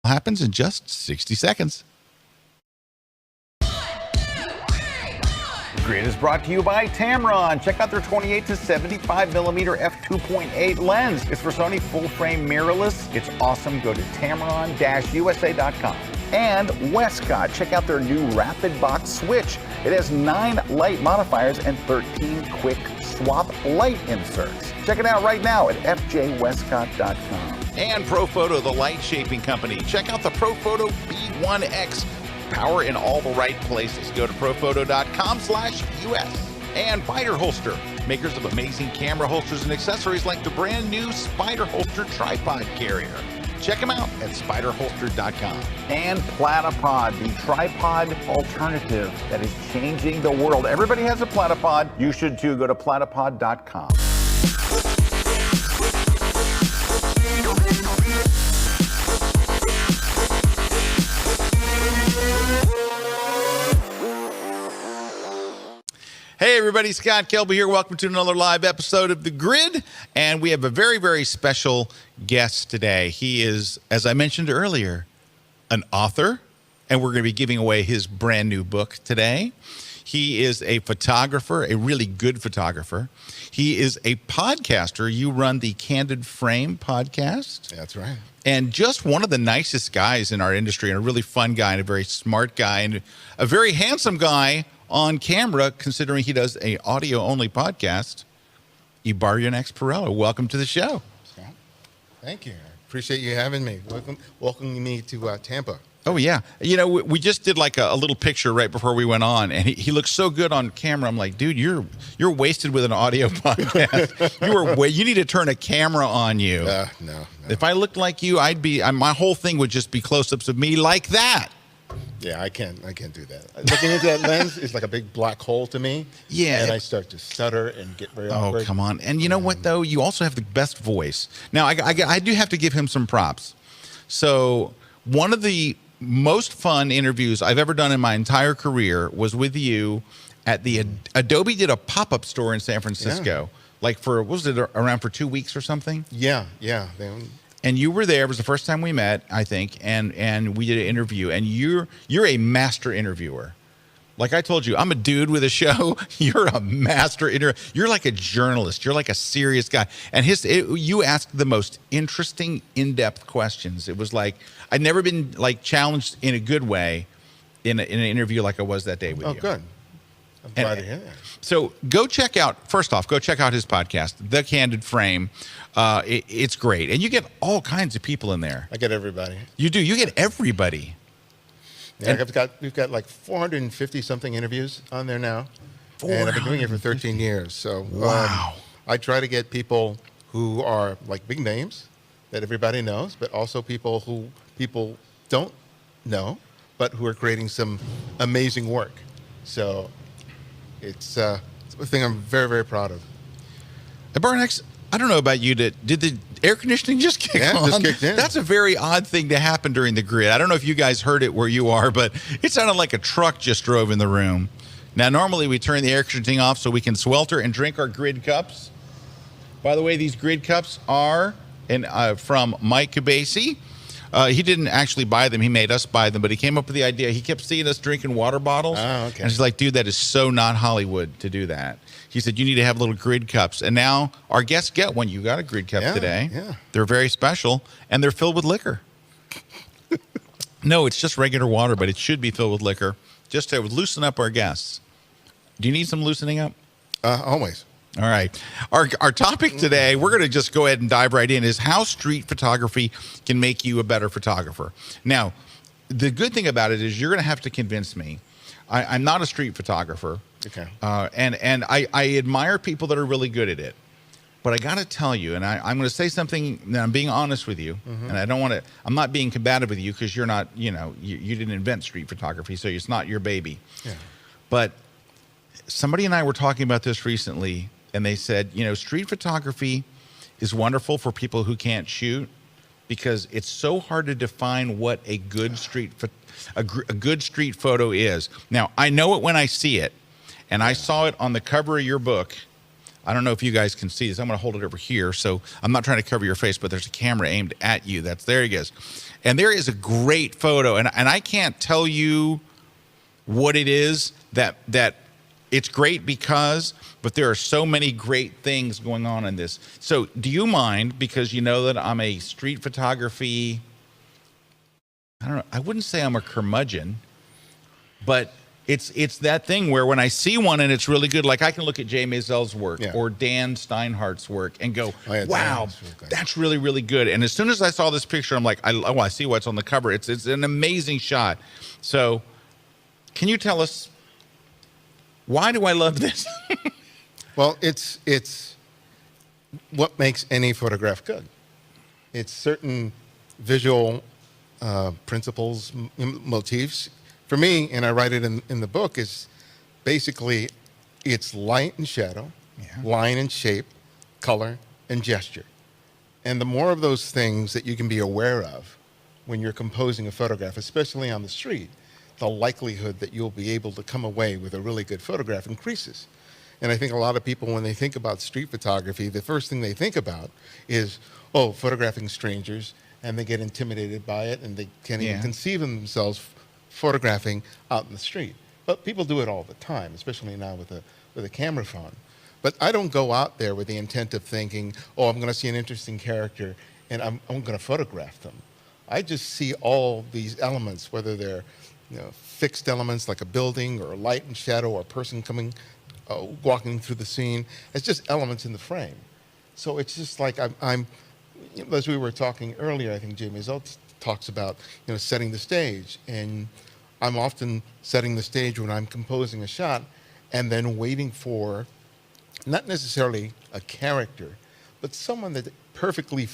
happens in just 60 seconds. Grid is brought to you by Tamron. Check out their 28 to 75 millimeter f2.8 lens. It's for Sony full frame mirrorless. It's awesome. Go to tamron-usa.com. And Westcott. Check out their new Rapid Box switch. It has 9 light modifiers and 13 quick swap light inserts. Check it out right now at fjwestcott.com. And Profoto, the light shaping company. Check out the Profoto B1X. Power in all the right places. Go to profoto.com/US. And Spider Holster, makers of amazing camera holsters and accessories like the brand new Spider Holster tripod carrier. Check them out at spiderholster.com. And Platypod, the tripod alternative that is changing the world. Everybody has a Platypod. You should too. Go to platypod.com. Hey everybody, Scott Kelby here. Welcome to another live episode of The Grid. And we have a very, very special guest today. He is, as I mentioned earlier, an author, and we're going to be giving away his brand new book today. He is a photographer, a really good photographer. He is a podcaster. You run the Candid Frame podcast. That's right. And just one of the nicest guys in our industry, and a really fun guy, and a very smart guy, and a very handsome guy on camera, considering he does a audio-only podcast. Ibarionex Perello, welcome to the show. Scott, thank you. I appreciate you having me. Welcoming me to Tampa. Oh, yeah. You know, we just did like a little picture right before we went on, and he looks so good on camera. I'm like, dude, you're wasted with an audio podcast. You need to turn a camera on you. No. If I looked like you, my whole thing would just be close-ups of me like that. Yeah, I can't do that. Looking into that lens is like a big black hole to me. Yeah. And I start to stutter and get very awkward. Oh, come on. And you know what, though? You also have the best voice. Now, I do have to give him some props. So one of the most fun interviews I've ever done in my entire career was with you at the Adobe did a pop-up store in San Francisco. Yeah. Like what was it, around for 2 weeks or something? Yeah. And you were there. It was the first time we met, I think, and we did an interview. And you're a master interviewer. Like I told you, I'm a dude with a show. You're a master interviewer. You're like a journalist. You're like a serious guy. And you asked the most interesting, in-depth questions. It was like I'd never been like challenged in a good way in an interview like I was that day with you. Oh, good. I'm glad to hear that. So first off, go check out his podcast, The Candid Frame. It's great. And you get all kinds of people in there. I get everybody. You do. You get everybody. Yeah, we've got like 450 something interviews on there now. And I've been doing it for 13 years. So wow. I try to get people who are like big names that everybody knows, but also people who people don't know, but who are creating some amazing work. So it's a thing I'm very, very proud of. Barnex, I don't know about you. Did the air conditioning just kick on? Just kicked in. That's a very odd thing to happen during the grid. I don't know if you guys heard it where you are, but it sounded like a truck just drove in the room. Now, normally we turn the air conditioning off so we can swelter and drink our grid cups. By the way, these grid cups are from Mike Kubasi. He didn't actually buy them. He made us buy them, but he came up with the idea. He kept seeing us drinking water bottles. Oh, okay. And he's like, dude, that is so not Hollywood to do that. He said, you need to have little grid cups. And now our guests get one. You got a grid cup today. Yeah. They're very special, and they're filled with liquor. No, it's just regular water, but it should be filled with liquor just to loosen up our guests. Do you need some loosening up? Always. All right. Our topic today, we're going to just go ahead and dive right in, is how street photography can make you a better photographer. Now, the good thing about it is you're going to have to convince me. I'm not a street photographer. Okay. And I admire people that are really good at it. But I got to tell you, and I'm going to say something that I'm being honest with you, and I don't want to, I'm not being combative with you because you're not, you didn't invent street photography, so it's not your baby. Yeah. But somebody and I were talking about this recently, and they said, street photography is wonderful for people who can't shoot because it's so hard to define what a good street photo is. Now, I know it when I see it, and I saw it on the cover of your book. I don't know if you guys can see this. I'm going to hold it over here. So I'm not trying to cover your face, but there's a camera aimed at you. There he goes. And there is a great photo. And I can't tell you what it is that it's great because, but there are so many great things going on in this. So do you mind, because you know that I'm a street photography, I don't know, I wouldn't say I'm a curmudgeon, but it's that thing where when I see one and it's really good, like I can look at Jay Mazel's work or Dan Steinhardt's work and go, wow, that's really, really good. And as soon as I saw this picture, I'm like, I see what's on the cover. It's an amazing shot. So can you tell us, why do I love this? Well, it's what makes any photograph good. It's certain visual principles, motifs. For me, and I write it in the book, is basically it's light and shadow, line and shape, color and gesture. And the more of those things that you can be aware of when you're composing a photograph, especially on the street, the likelihood that you'll be able to come away with a really good photograph increases. And I think a lot of people, when they think about street photography, the first thing they think about is, photographing strangers, and they get intimidated by it, and they can't even conceive of themselves photographing out in the street. But people do it all the time, especially now with a camera phone. But I don't go out there with the intent of thinking, I'm going to see an interesting character and I'm going to photograph them. I just see all these elements, whether they're fixed elements like a building or a light and shadow or a person coming, walking through the scene. It's just elements in the frame. So it's just like I'm as we were talking earlier, I think Jay Mazel talks about setting the stage, and I'm often setting the stage when I'm composing a shot and then waiting for not necessarily a character, but someone that perfectly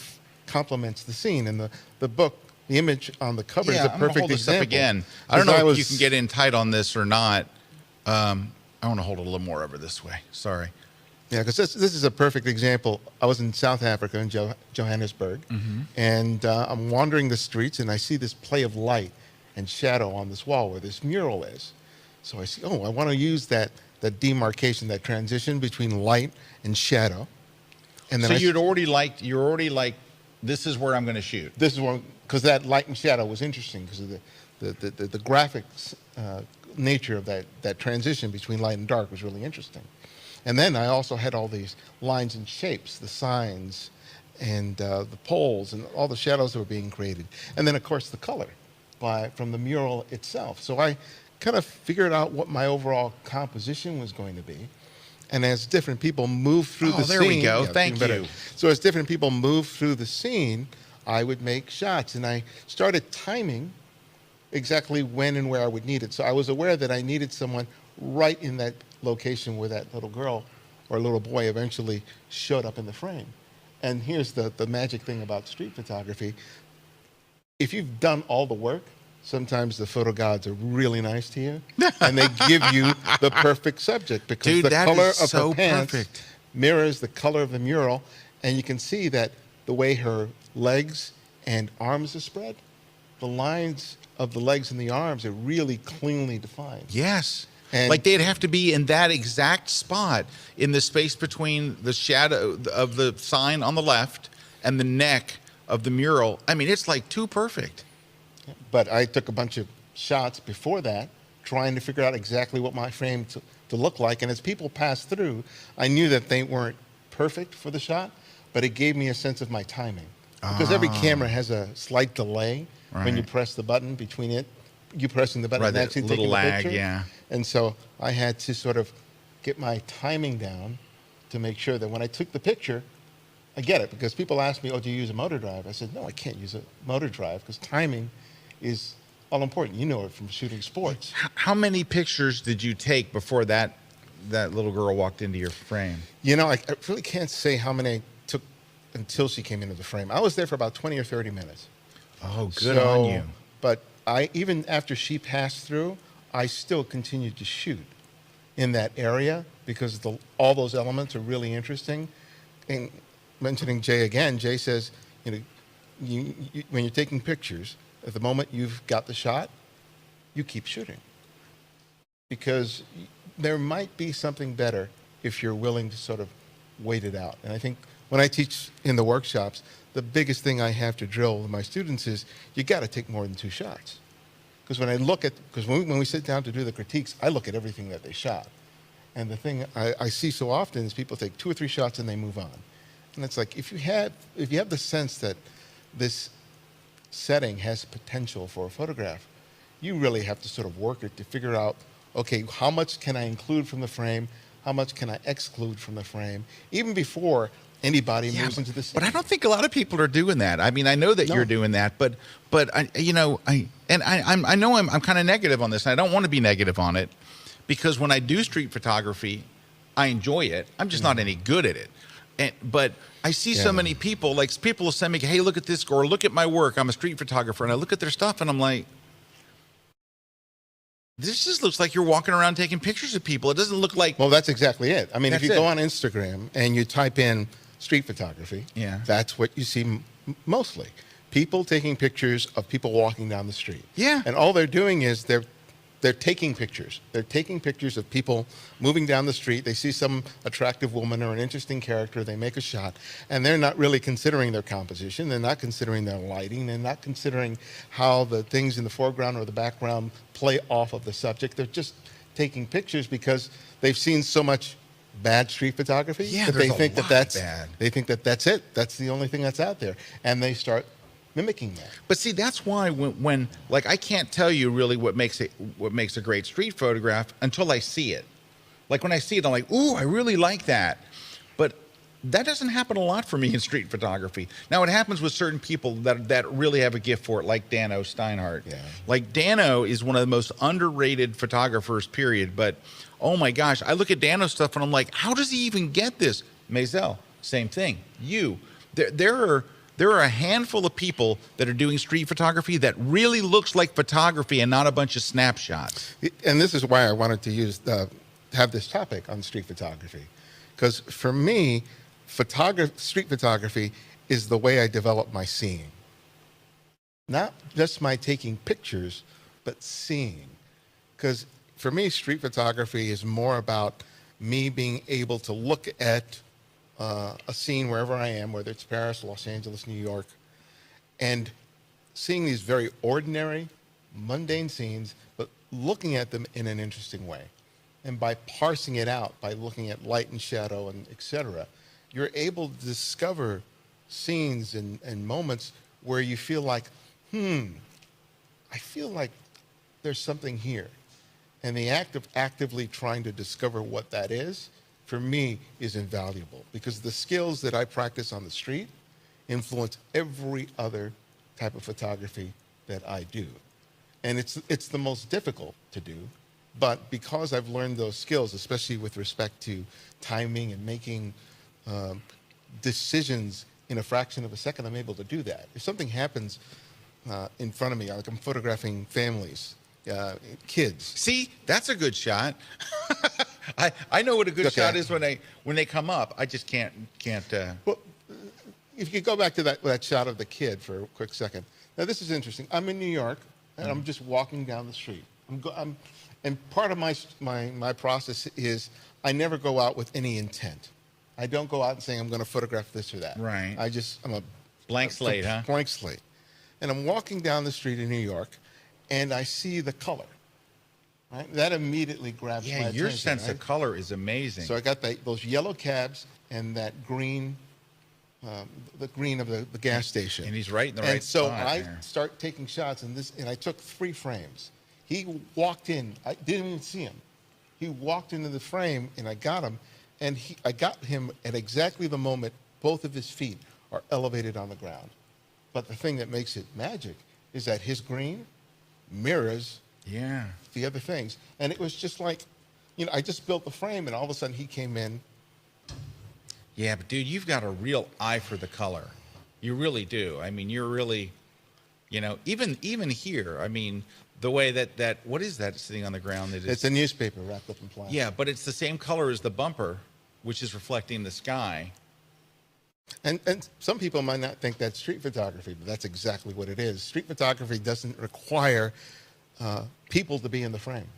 complements the scene. And the book, the image on the cover is a perfect hold this example. Up again. I don't know if you can get in tight on this or not. I want to hold it a little more over this way. Sorry. Yeah, because this is a perfect example. I was in South Africa, in Johannesburg, and I'm wandering the streets, and I see this play of light and shadow on this wall where this mural is. So I see, I want to use that demarcation, that transition between light and shadow. And then you're already like, this is where I'm going to shoot. This is where, because that light and shadow was interesting because of the graphics nature of that transition between light and dark was really interesting. And then I also had all these lines and shapes, the signs and the poles and all the shadows that were being created. And then, of course, the color from the mural itself. So I kind of figured out what my overall composition was going to be. And as different people move through the scene. There we go. Thank you. So as different people move through the scene, I would make shots. And I started timing exactly when and where I would need it. So I was aware that I needed someone right in that location where that little girl or little boy eventually showed up in the frame. And here's the magic thing about street photography. If you've done all the work, sometimes the photo gods are really nice to you and they give you the perfect subject because the color of her pants mirrors the color of the mural. And you can see that the way her legs and arms are spread, the lines of the legs and the arms are really cleanly defined. Yes. And like they'd have to be in that exact spot in the space between the shadow of the sign on the left and the neck of the mural. I mean, it's like too perfect. But I took a bunch of shots before that, trying to figure out exactly what my frame to look like. And as people passed through, I knew that they weren't perfect for the shot, but it gave me a sense of my timing. Because every camera has a slight delay when you press the button between you pressing the button and actually taking the picture. Yeah. And so I had to sort of get my timing down to make sure that when I took the picture, I get it. Because people ask me, do you use a motor drive? I said, no, I can't use a motor drive because timing is all important. You know it from shooting sports. How many pictures did you take before that little girl walked into your frame? I really can't say how many I took until she came into the frame. I was there for about 20 or 30 minutes. Oh, good on you. But even after she passed through, I still continued to shoot in that area because all those elements are really interesting. And mentioning Jay again, Jay says, when you're taking pictures, at the moment you've got the shot, you keep shooting. Because there might be something better if you're willing to sort of wait it out. And I think when I teach in the workshops, the biggest thing I have to drill with my students is you got to take more than 2 shots. Because when we sit down to do the critiques, I look at everything that they shot. And the thing I see so often is people take 2 or 3 shots and they move on. And it's like, if you have the sense that this setting has potential for a photograph, you really have to sort of work it to figure out, okay, how much can I include from the frame? How much can I exclude from the frame? Even before anybody moves into the scene. But I don't think a lot of people are doing that. I mean, I know that you're doing that, but I know I'm kind of negative on this, and I don't want to be negative on it, because when I do street photography, I enjoy it. I'm just not any good at it. But I see so many people, like people will send me, hey, look at this, or look at my work. I'm a street photographer, and I look at their stuff, and I'm like, this just looks like you're walking around taking pictures of people. It doesn't look like. Well, that's exactly it. I mean, if you That's go it. on Instagram and you type in street photography, that's what you see mostly. People taking pictures of people walking down the street. Yeah. And all they're doing is they're taking pictures. They're taking pictures of people moving down the street. They see some attractive woman or an interesting character. They make a shot. And they're not really considering their composition. They're not considering their lighting. They're not considering how the things in the foreground or the background play off of the subject. They're just taking pictures because they've seen so much bad street photography Yeah, that there's they a think lot that's bad. they think that that's it. That's the only thing that's out there. And they start mimicking that. But see, that's why when like I can't tell you really what makes a great street photograph until I see it. Like when I see it, I'm like, ooh, I really like that. But that doesn't happen a lot for me in street photography. Now it happens with certain people that really have a gift for it, like Dano Steinhardt. Yeah. Like Dano is one of the most underrated photographers, period. But oh my gosh, I look at Dano's stuff and I'm like, how does he even get this? Maisel, same thing. There are a handful of people that are doing street photography that really looks like photography and not a bunch of snapshots. And this is why I wanted to have this topic on street photography. Because for me, street photography is the way I develop my seeing. Not just my taking pictures, but seeing. Because for me, street photography is more about me being able to look at a scene wherever I am, whether it's Paris, Los Angeles, New York, and seeing these very ordinary, mundane scenes, but looking at them in an interesting way. And by parsing it out, by looking at light and shadow and et cetera, you're able to discover scenes and moments where you feel like, I feel like there's something here. And the act of actively trying to discover what that is, for me, is invaluable, because the skills that I practice on the street influence every other type of photography that I do. And it's the most difficult to do, but because I've learned those skills, especially with respect to timing and making decisions in a fraction of a second, I'm able to do that. If something happens in front of me, like I'm photographing families, kids. See, that's a good shot. I know what a good Okay. shot is when they come up. I just can't. Well, if you go back to that shot of the kid for a quick second. Now, this is interesting. I'm in New York, and I'm just walking down the street. And part of my process is I never go out with any intent. I don't go out and saying I'm going to photograph this or that. Right. I'm a Blank slate, huh? Blank slate. And I'm walking down the street in New York, and I see the color. Right? That immediately grabs my Yeah, attention. your sense right? of color is amazing. So I got those yellow cabs and that green, the green of the gas station. And he's right in the right And so spot I there. start taking shots, and I took 3 frames. He walked in. I didn't even see him. He walked into the frame, and I got him. And I got him at exactly the moment both of his feet are elevated on the ground. But the thing that makes it magic is that his green mirrors Yeah. the other things. And it was just like, I just built the frame, and all of a sudden he came in. Yeah, but dude, you've got a real eye for the color. You really do. I mean, you're really, even here. I mean, the way that what is that sitting on the ground? That is, It's a newspaper wrapped up in plastic. yeah, but it's the same color as the bumper, which is reflecting the sky. And some people might not think that's street photography, but that's exactly what it is. Street photography doesn't require people to be in the frame.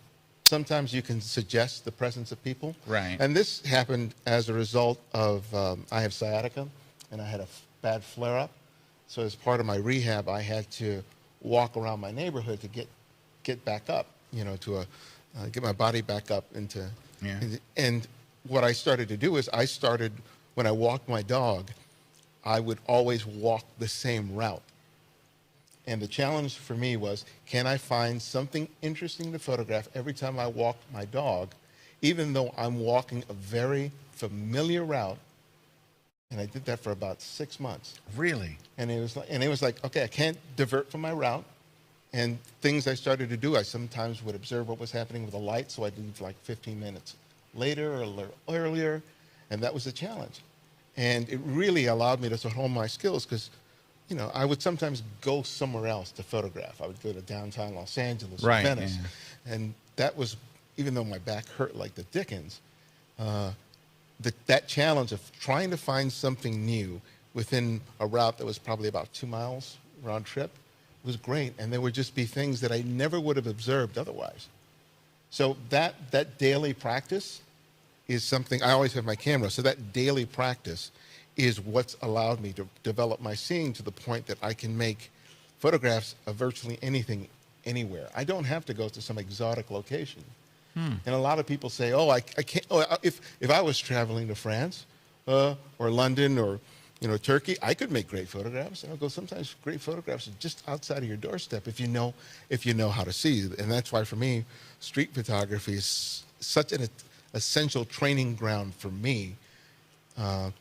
sometimes you can suggest the presence of people. Right. And this happened as a result of, I have sciatica, and I had a bad flare-up. So as part of my rehab, I had to walk around my neighborhood to get back up, to get my body back up into. Yeah. And what I started to do is when I walked my dog, I would always walk the same route. And the challenge for me was, can I find something interesting to photograph every time I walk my dog, even though I'm walking a very familiar route? And I did that for about 6 months. Really? And it was like, okay, I can't divert from my route. And things I started to do, I sometimes would observe what was happening with the light, so I'd leave like 15 minutes later or a little earlier, and that was a challenge. And it really allowed me to hone my skills because, I would sometimes go somewhere else to photograph. I would go to downtown Los Angeles or Venice. Yeah. And that was, even though my back hurt like the dickens, that challenge of trying to find something new within a route that was probably about 2 miles round trip was great. And there would just be things that I never would have observed otherwise. So that daily practice is something, I always have my camera, so that daily practice is what's allowed me to develop my seeing to the point that I can make photographs of virtually anything, anywhere. I don't have to go to some exotic location. And a lot of people say, oh, I can't, if I was traveling to France or London or Turkey, I could make great photographs. And I'll go, sometimes great photographs are just outside of your doorstep if you know how to see. And that's why for me, street photography is such an essential training ground for me.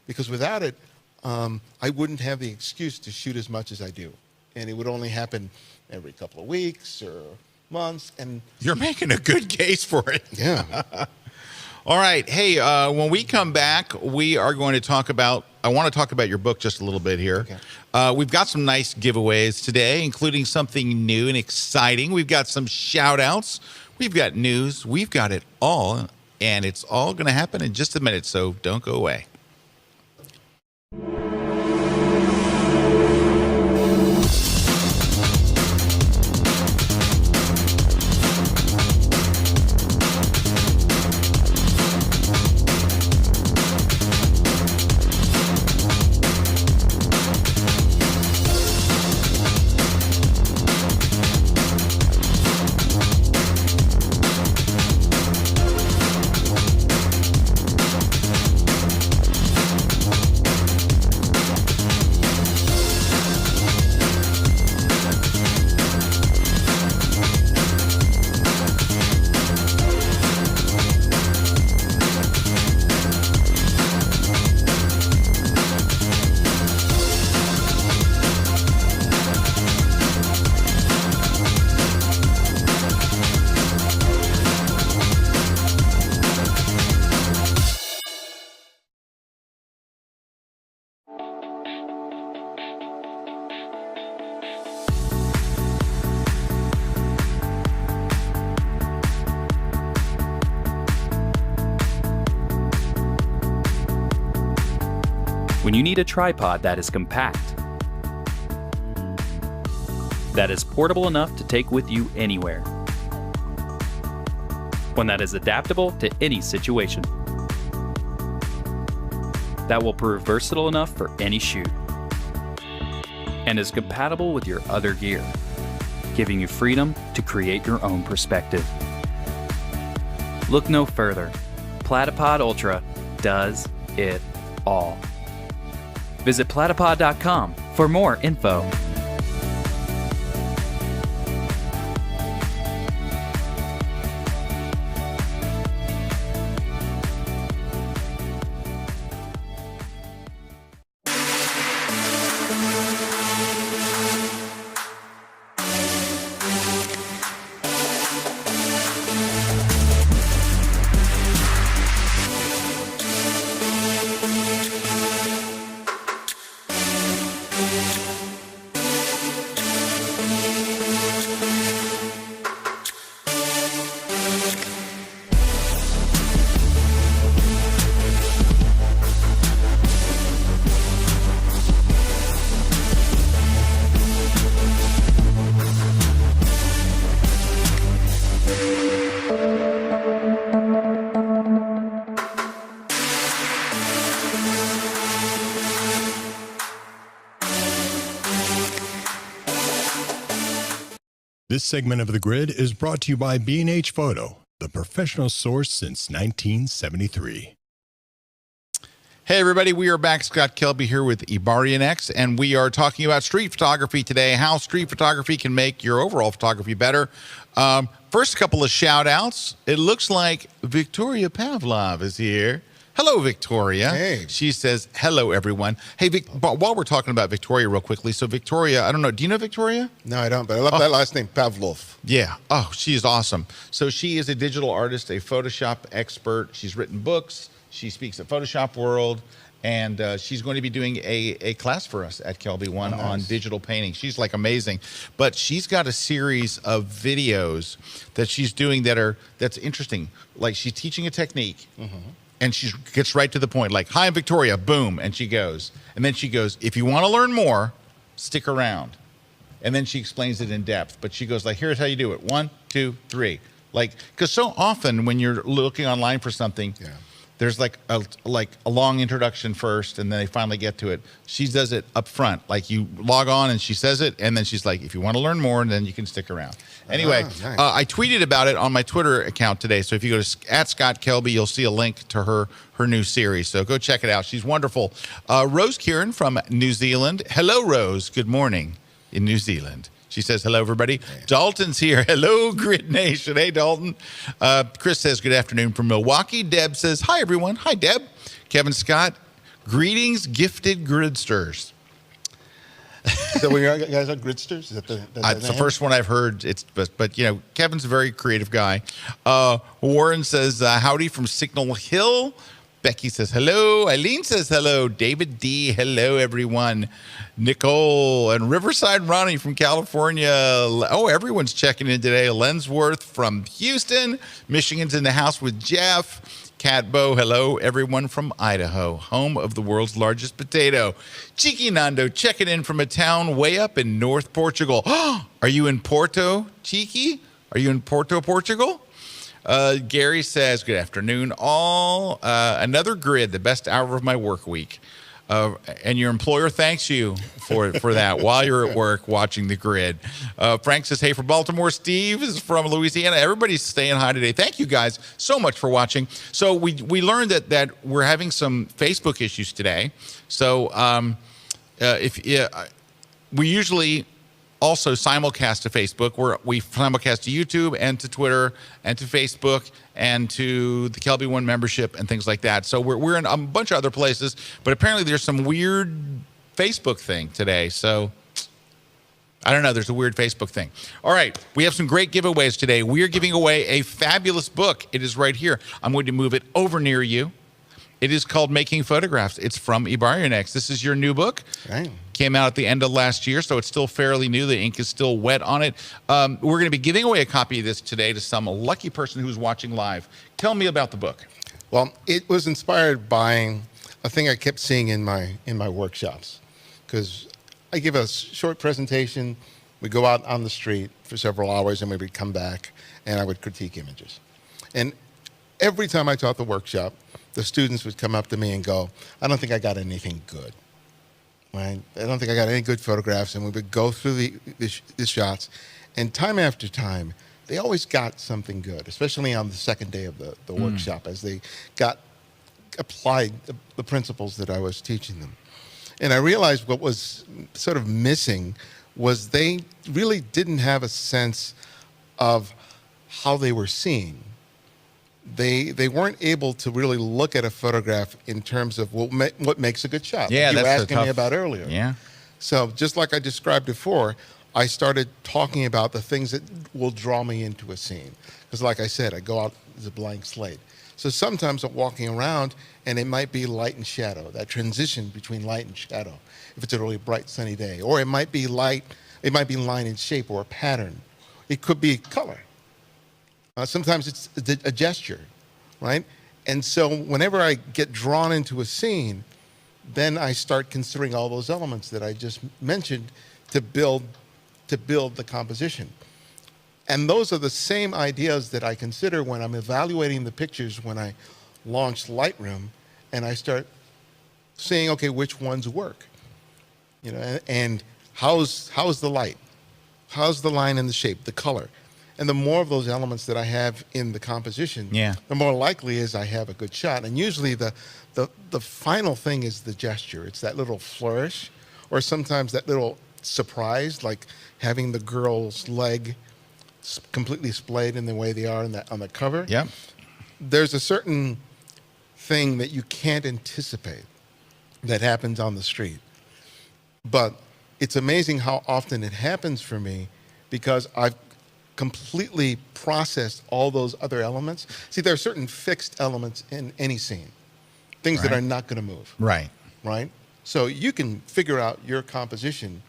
Because without it, I wouldn't have the excuse to shoot as much as I do. And it would only happen every couple of weeks or months. And you're making a good case for it. Yeah. All right. Hey, when we come back, we are going to talk about, I want to talk about your book just a little bit here. Okay. We've got some nice giveaways today, including something new and exciting. We've got some shout outs. We've got news. We've got it all. And it's all going to happen in just a minute. So don't go away. When you need a tripod that is compact, that is portable enough to take with you anywhere, one that is adaptable to any situation, that will prove versatile enough for any shoot, and is compatible with your other gear, giving you freedom to create your own perspective. Look no further. Platypod Ultra does it all. Visit platypod.com for more info. This segment of The Grid is brought to you by B&H Photo, the professional source since 1973. Hey, everybody. We are back. Scott Kelby here with Ibarionex, and we are talking about street photography today, how street photography can make your overall photography better. First, a couple of shout-outs. It looks like Victoria Pavlov is here. Hello, Victoria. Hey. She says, hello, everyone. Hey, while we're talking about Victoria real quickly, so Victoria, I don't know, do you know Victoria? No, I don't, but I love that last name, Pavlov. Yeah. Oh, she is awesome. So she is a digital artist, a Photoshop expert. She's written books. She speaks at Photoshop World, and she's going to be doing a class for us at Kelby One on digital painting. She's like amazing, but she's got a series of videos that she's doing that's interesting. Like she's teaching a technique, and she gets right to the point. Like, "Hi, I'm Victoria." Boom, and she goes, and then she goes, "If you want to learn more, stick around." And then she explains it in depth. But she goes like, "Here's how you do it: 1, 2, 3." Like, because so often when you're looking online for something. Yeah. There's like a long introduction first, and then they finally get to it. She does it up front. Like you log on and she says it, and then she's like, if you want to learn more, then you can stick around. Anyway, nice. I tweeted about it on my Twitter account today. So if you go to @ScottKelby, you'll see a link to her new series. So go check it out. She's wonderful. Rose Kieran from New Zealand. Hello, Rose. Good morning in New Zealand. She says, hello, everybody. Dalton's here. Hello, Grid Nation. Hey, Dalton. Chris says, good afternoon from Milwaukee. Deb says, hi, everyone. Hi, Deb. Kevin Scott, greetings, gifted gridsters. So we guys are gridsters? Is that It's the first one I've heard. But you know, Kevin's a very creative guy. Warren says, howdy from Signal Hill. Becky says hello. Eileen says hello. David D, hello, everyone. Nicole and Riverside Ronnie from California. Oh, everyone's checking in today. Lensworth from Houston. Michigan's in the house with Jeff. Cat Bo, hello, everyone from Idaho, home of the world's largest potato. Cheeky Nando checking in from a town way up in North Portugal. Are you in Porto, Cheeky? Are you in Porto, Portugal? Gary says, good afternoon, all. Another grid, the best hour of my work week. And your employer thanks you for that while you're at work watching the grid. Frank says, hey, for Baltimore. Steve is from Louisiana. Everybody's staying high today. Thank you guys so much for watching. So we learned that we're having some Facebook issues today. So we usually also simulcast to Facebook. We simulcast to YouTube and to Twitter and to Facebook and to the Kelby One membership and things like that. So we're in a bunch of other places, but apparently there's some weird Facebook thing today. So I don't know. There's a weird Facebook thing. All right. We have some great giveaways today. We are giving away a fabulous book. It is right here. I'm going to move it over near you. It is called Making Photographs. It's from Ibarionex. This is your new book. Right. Came out at the end of last year, so it's still fairly new. The ink is still wet on it. We're going to be giving away a copy of this today to some lucky person who's watching live. Tell me about the book. Well, it was inspired by a thing I kept seeing in my workshops, because I give a short presentation. We go out on the street for several hours, and we would come back, and I would critique images. And every time I taught the workshop, the students would come up to me and go, I don't think I got anything good. Right? I don't think I got any good photographs. And we would go through the shots. And time after time, they always got something good, especially on the second day of the workshop, as they applied the principles that I was teaching them. And I realized what was sort of missing was they really didn't have a sense of how they were seeing. They weren't able to really look at a photograph in terms of what makes a good shot. Yeah, like you were that's asking me about earlier. Yeah. So just like I described before, I started talking about the things that will draw me into a scene. Because like I said, I go out as a blank slate. So sometimes I'm walking around and it might be light and shadow, that transition between light and shadow, if it's a really bright sunny day. Or it might be light, it might be line and shape or a pattern. It could be color. Sometimes it's a gesture, right? And so whenever I get drawn into a scene, then I start considering all those elements that I just mentioned to build the composition. And those are the same ideas that I consider when I'm evaluating the pictures when I launch Lightroom and I start seeing, okay, which ones work, you know, and how's the light? how's the line and the shape, the color. And the more of those elements that I have in the composition, the more likely is I have a good shot. And usually the final thing is the gesture. It's that little flourish, or sometimes that little surprise, like having the girl's leg completely splayed in the way they are on the cover. Yep. There's a certain thing that you can't anticipate that happens on the street. But it's amazing how often it happens for me, because I've completely processed all those other elements. See, there are certain fixed elements in any scene, things that are not going to move. Right. Right? So you can figure out your composition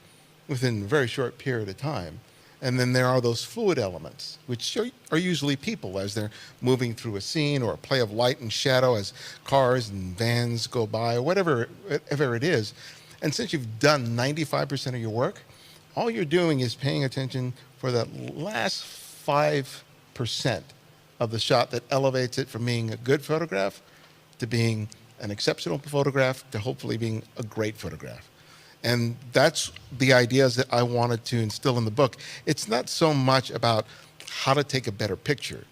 within a very short period of time. And then there are those fluid elements, which are usually people as they're moving through a scene, or a play of light and shadow as cars and vans go by, or whatever it is. And since you've done 95% of your work, all you're doing is paying attention for that last 5% of the shot that elevates it from being a good photograph to being an exceptional photograph to hopefully being a great photograph. And that's the ideas that I wanted to instill in the book. It's not so much about how to take a better picture.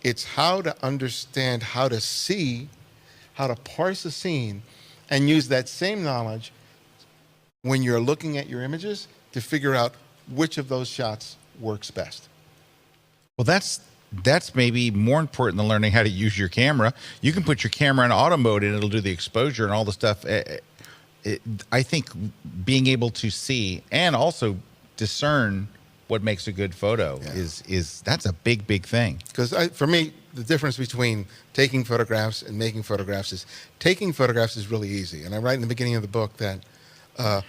It's how to understand how to see, how to parse a scene, and use that same knowledge when you're looking at your images to figure out which of those shots works best. Well, that's maybe more important than learning how to use your camera. You can put your camera in auto mode and it'll do the exposure and all the stuff. I think being able to see and also discern what makes a good photo is that's a big thing. Because for me, the difference between taking photographs and making photographs is taking photographs is really easy. And I write in the beginning of the book that the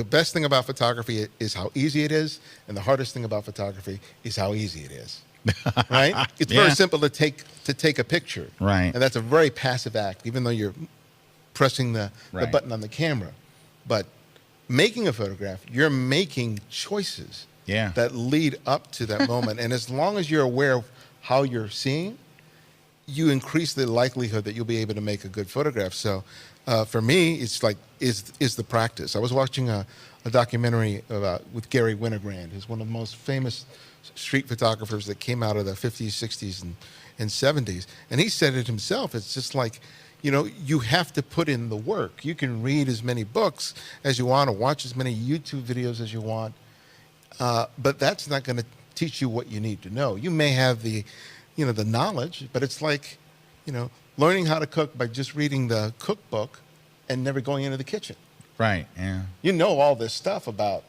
best thing about photography is how easy it is, and the hardest thing about photography is how easy it is. Right? It's very simple to take a picture. Right. And that's a very passive act, even though you're pressing the button on the camera. But making a photograph, you're making choices that lead up to that moment. And as long as you're aware of how you're seeing, you increase the likelihood that you'll be able to make a good photograph. So for me, it's like, is the practice. I was watching a documentary with Gary Winogrand, who's one of the most famous street photographers that came out of the 50s, 60s, and 70s. And he said it himself. It's just like, you have to put in the work. You can read as many books as you want or watch as many YouTube videos as you want, but that's not going to teach you what you need to know. You may have the knowledge, but it's like, learning how to cook by just reading the cookbook and never going into the kitchen. Right, yeah. You know all this stuff about,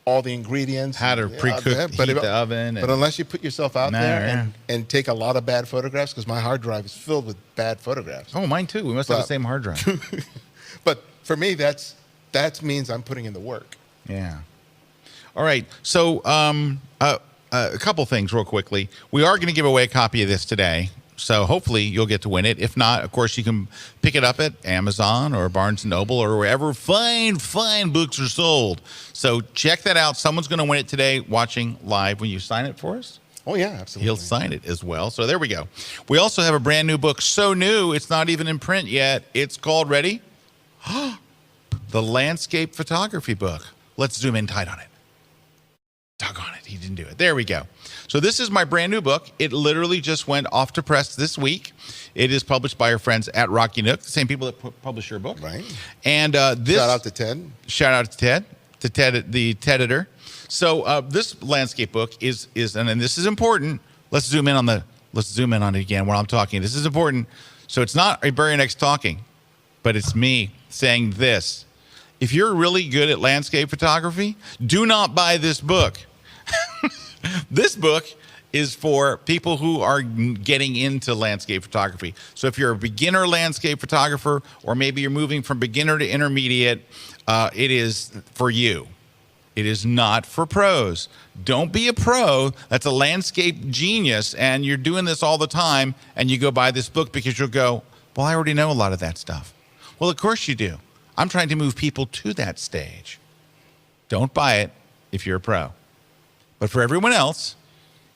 all the ingredients. How to pre-cook, heat the oven. But unless you put yourself out there and take a lot of bad photographs, because my hard drive is filled with bad photographs. Oh, mine too. We must have the same hard drive. But for me, that means I'm putting in the work. Yeah. All right. So a couple things real quickly. We are going to give away a copy of this today. So hopefully you'll get to win it. If not, of course, you can pick it up at Amazon or Barnes & Noble or wherever fine books are sold. So check that out. Someone's going to win it today watching live. Will you sign it for us? Oh, yeah, absolutely. He'll sign it as well. So there we go. We also have a brand new book. So new, it's not even in print yet. It's called, ready? The Landscape Photography Book. Let's zoom in tight on it. Doggone it, he didn't do it. There we go. So this is my brand new book. It literally just went off to press this week. It is published by our friends at Rocky Nook, the same people that publish your book. Right. And this shout out to Ted. Shout out to Ted, the Ted editor. So this landscape book is and this is important. Let's zoom in on it again when I'm talking. This is important. So it's not a Barry Next talking, but it's me saying this. If you're really good at landscape photography, do not buy this book. This book is for people who are getting into landscape photography. So if you're a beginner landscape photographer, or maybe you're moving from beginner to intermediate, it is for you. It is not for pros. Don't be a pro that's a landscape genius and you're doing this all the time and you go buy this book because you'll go, well, I already know a lot of that stuff. Well, of course you do. I'm trying to move people to that stage. Don't buy it if you're a pro. But for everyone else,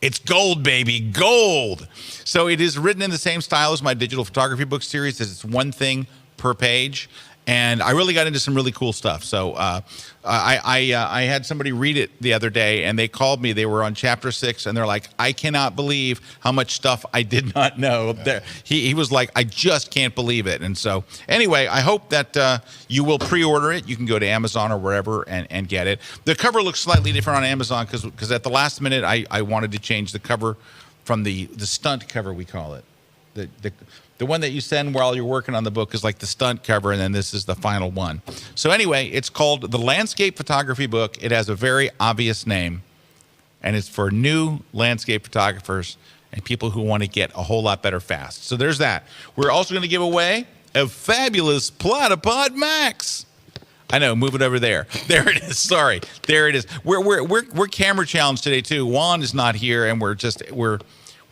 it's gold, baby, gold. So it is written in the same style as my digital photography book series. It's one thing per page. And I really got into some really cool stuff. So I had somebody read it the other day, and they called me. They were on chapter 6, and they're like, I cannot believe how much stuff I did not know. He was like, I just can't believe it. And so anyway, I hope that you will pre-order it. You can go to Amazon or wherever and get it. The cover looks slightly different on Amazon because at the last minute, I wanted to change the cover from the stunt cover, we call it. The one that you send while you're working on the book is like the stunt cover, and then this is the final one. So anyway, it's called The Landscape Photography Book. It has a very obvious name, and it's for new landscape photographers and people who want to get a whole lot better fast. So there's that. We're also going to give away a fabulous Platypod Max. I know, move it over there. There it is. Sorry, there it is. We're camera challenged today too. Juan is not here, and we're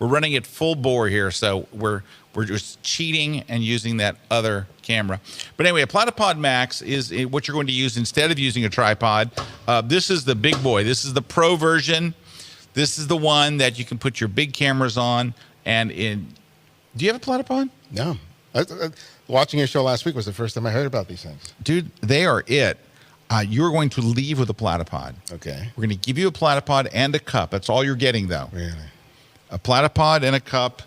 running it full bore here. So we're just cheating and using that other camera. But anyway, a Platypod Max is what you're going to use instead of using a tripod. This is the big boy. This is the pro version. This is the one that you can put your big cameras on. Do you have a Platypod? No. Watching your show last week was the first time I heard about these things. Dude, they are it. You're going to leave with a Platypod. Okay. We're going to give you a Platypod and a cup. That's all you're getting, though. Really? A Platypod and a cup.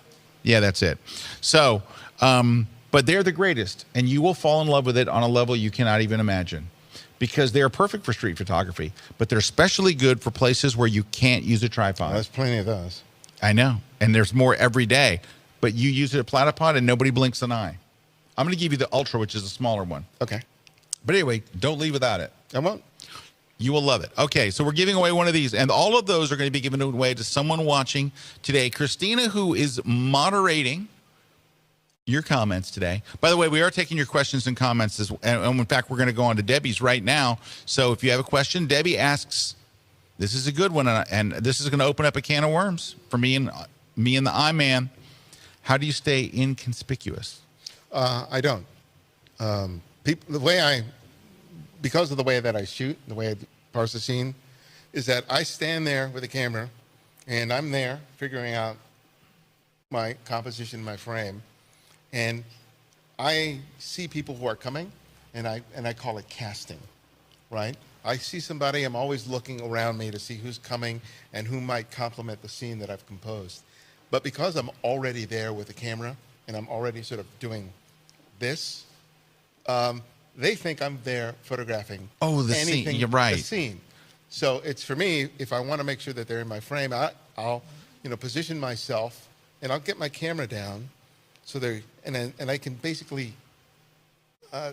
Yeah, that's it. So, but they're the greatest, and you will fall in love with it on a level you cannot even imagine, because they are perfect for street photography, but they're especially good for places where you can't use a tripod. There's plenty of those. I know, and there's more every day, but you use a Platypod and nobody blinks an eye. I'm going to give you the Ultra, which is a smaller one. Okay. But anyway, don't leave without it. I won't. You will love it. Okay, so we're giving away one of these, and all of those are going to be given away to someone watching today. Christina, who is moderating your comments today. By the way, we are taking your questions and comments, and in fact, we're going to go on to Debbie's right now. So if you have a question, Debbie asks, this is a good one, and this is going to open up a can of worms for me and the I-Man. How do you stay inconspicuous? I don't. Because of the way that I shoot, the way I parse the scene, is that I stand there with a camera, and I'm there figuring out my composition, my frame, and I see people who are coming, and I call it casting, right? I see somebody, I'm always looking around me to see who's coming and who might complement the scene that I've composed. But because I'm already there with the camera, and I'm already sort of doing this, they think I'm there photographing the anything, scene. You're right. The scene. So it's for me, if I want to make sure that they're in my frame, I'll position myself, and I'll get my camera down so and I can basically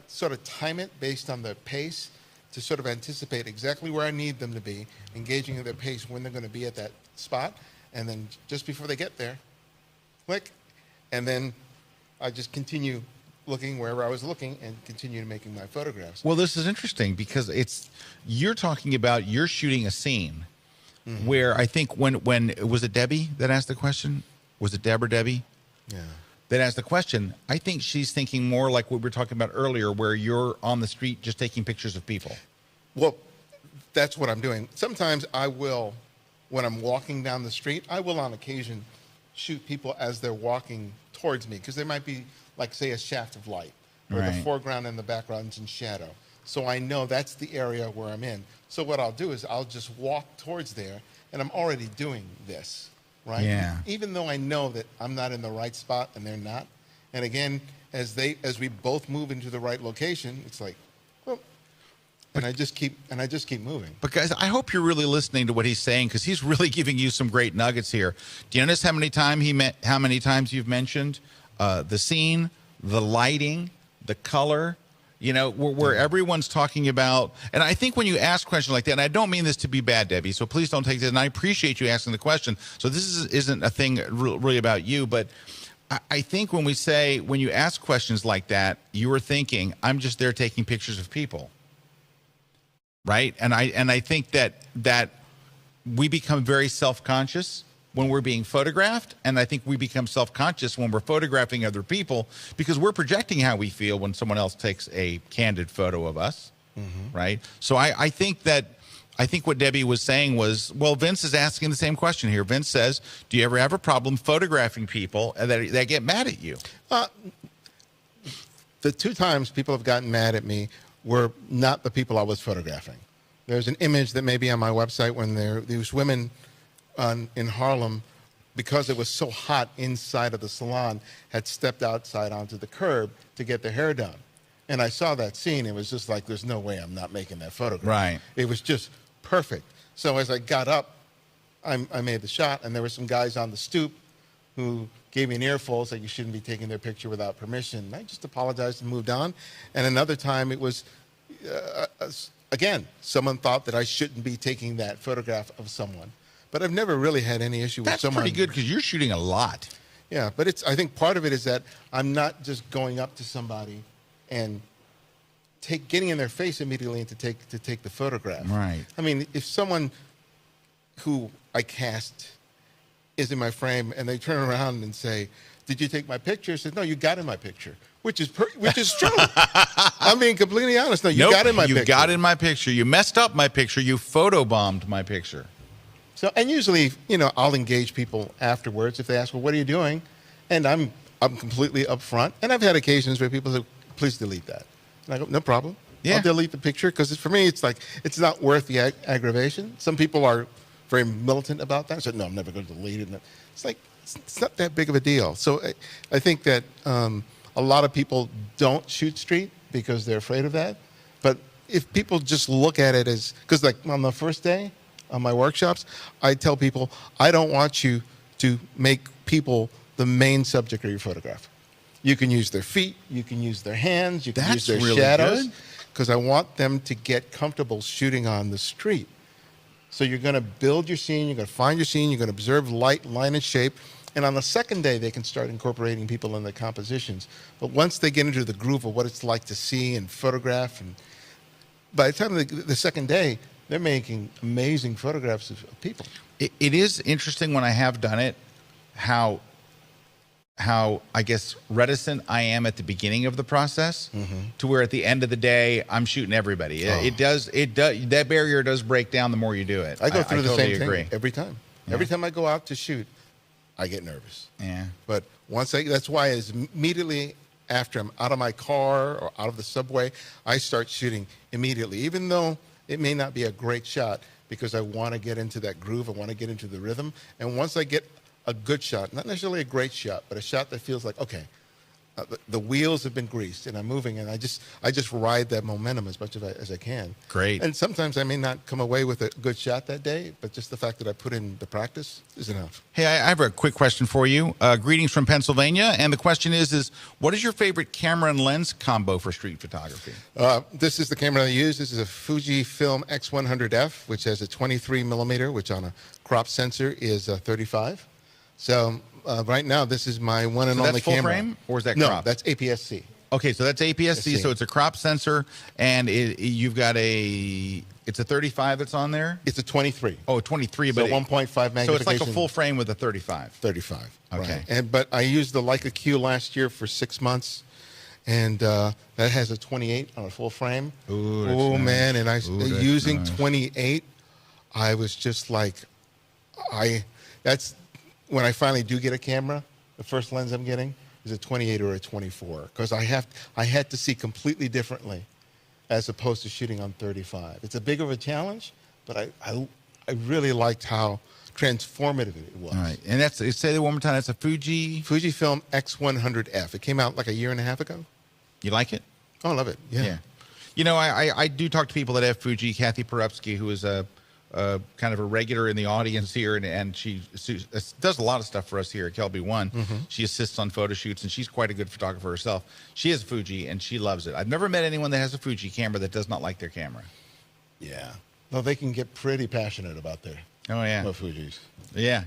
sort of time it based on the pace to sort of anticipate exactly where I need them to be, engaging at their pace when they're going to be at that spot, and then just before they get there, click, and then I just continue looking wherever I was looking and continue making my photographs. Well, this is interesting because you're talking about you're shooting a scene where I think when was it Debbie that asked the question? Was it Deb or Debbie? Yeah. That asked the question. I think she's thinking more like what we were talking about earlier, where you're on the street just taking pictures of people. Well, that's what I'm doing. Sometimes I will, when I'm walking down the street, I will on occasion shoot people as they're walking towards me, because there might be, like, say, a shaft of light, where the foreground and the background's in shadow. So I know that's the area where I'm in. So what I'll do is I'll just walk towards there, and I'm already doing this, right? Yeah. Even though I know that I'm not in the right spot and they're not. And again, as we both move into the right location, it's like, well, and I just keep moving. But guys, I hope you're really listening to what he's saying, because he's really giving you some great nuggets here. Do you notice how many times you've mentioned the scene, the lighting, the color? You know, where everyone's talking about, and I think when you ask questions like that, and I don't mean this to be bad, Debbie, so please don't take this, and I appreciate you asking the question. So this isn't a thing really about you, but I think when you ask questions like that, you are thinking, I'm just there taking pictures of people, right? And I think that we become very self-conscious when we're being photographed, and I think we become self-conscious when we're photographing other people, because we're projecting how we feel when someone else takes a candid photo of us, right? So I think what Debbie was saying was, well, Vince is asking the same question here. Vince says, do you ever have a problem photographing people that get mad at you? the 2 times people have gotten mad at me were not the people I was photographing. There's an image that may be on my website when these women in Harlem, because it was so hot inside of the salon, had stepped outside onto the curb to get their hair done. And I saw that scene. It was just like, there's no way I'm not making that photograph. Right. It was just perfect. So as I got up, I made the shot, and there were some guys on the stoop who gave me an earful, said you shouldn't be taking their picture without permission. And I just apologized and moved on. And another time it was, again, someone thought that I shouldn't be taking that photograph of someone. But I've never really had any issue with someone. That's pretty good because you're shooting a lot. Yeah, but I think part of it is that I'm not just going up to somebody and getting in their face immediately and to take the photograph. Right. I mean, if someone who I cast is in my frame and they turn around and say, "Did you take my picture?" I said, "No, you got in my picture," which is true. I'm being completely honest. No, you got in my picture. You got in my picture. You messed up my picture. You photobombed my picture. So, and usually, I'll engage people afterwards if they ask, "Well, what are you doing?" And I'm completely upfront. And I've had occasions where people say, "Please delete that." And I go, "No problem. Yeah. I'll delete the picture," because for me, it's like it's not worth the aggravation. Some people are very militant about that. I said, "No, I'm never going to delete it." And it's like it's not that big of a deal. So I think that a lot of people don't shoot street because they're afraid of that. But if people just look at it as, because like on the first day on my workshops, I tell people, I don't want you to make people the main subject of your photograph. You can use their feet, you can use their hands, you can use their really shadows, good. because I want them to get comfortable shooting on the street. So you're going to build your scene, you're going to find your scene, you're going to observe light, line, and shape. And on the second day, they can start incorporating people in their compositions. But once they get into the groove of what it's like to see and photograph, and by the time the second day, they're making amazing photographs of people. It is interesting when I have done it, how I guess reticent I am at the beginning of the process, to where at the end of the day I'm shooting everybody. It does that barrier does break down the more you do it. I go through the totally same agree. thing every time. Yeah. Every time I go out to shoot, I get nervous. Yeah. But that's why immediately after I'm out of my car or out of the subway, I start shooting immediately, even though it may not be a great shot, because I want to get into that groove. I want to get into the rhythm. And once I get a good shot, not necessarily a great shot, but a shot that feels like, okay, the wheels have been greased and I'm moving, and I just ride that momentum as much as I can. Great. And sometimes I may not come away with a good shot that day, but just the fact that I put in the practice is enough. Hey, I have a quick question for you. Greetings from Pennsylvania, and the question is what is your favorite camera and lens combo for street photography? This is the camera I use. This is a Fujifilm X100F, which has a 23 millimeter, which on a crop sensor is 35. So right now, this is my one and only that's full camera. frame, or is that no, crop? that's APS-C. Okay, so that's APS-C, APS-C. so it's a crop sensor, and you've got it's a 35 that's on there? It's a 23. Oh, 23, So but 1.5 magnification. So it's like a full frame with a 35. 35. Okay. Right. But I used the Leica Q last year for 6 months, and that has a 28 on a full frame. Ooh, that's oh nice. Man, and Ooh, that's using nice. 28, I was just like, that's when I finally do get a camera. The first lens I'm getting is a 28 or a 24, because I had to see completely differently as opposed to shooting on 35. It's a big of a challenge, but I really liked how transformative it was. All right, and say that one more time. That's a Fujifilm X100F. It came out like a year and a half ago. You like it? Oh, I love it. Yeah. You know, I do talk to people that have Fuji. Kathy Perupsky, who is a kind of a regular in the audience here, and she does a lot of stuff for us here at Kelby One. She assists on photo shoots, and she's quite a good photographer herself. She has a Fuji, and she loves it. I've never met anyone that has a Fuji camera that does not like their camera. Yeah. No, they can get pretty passionate about their Fujis. Yeah.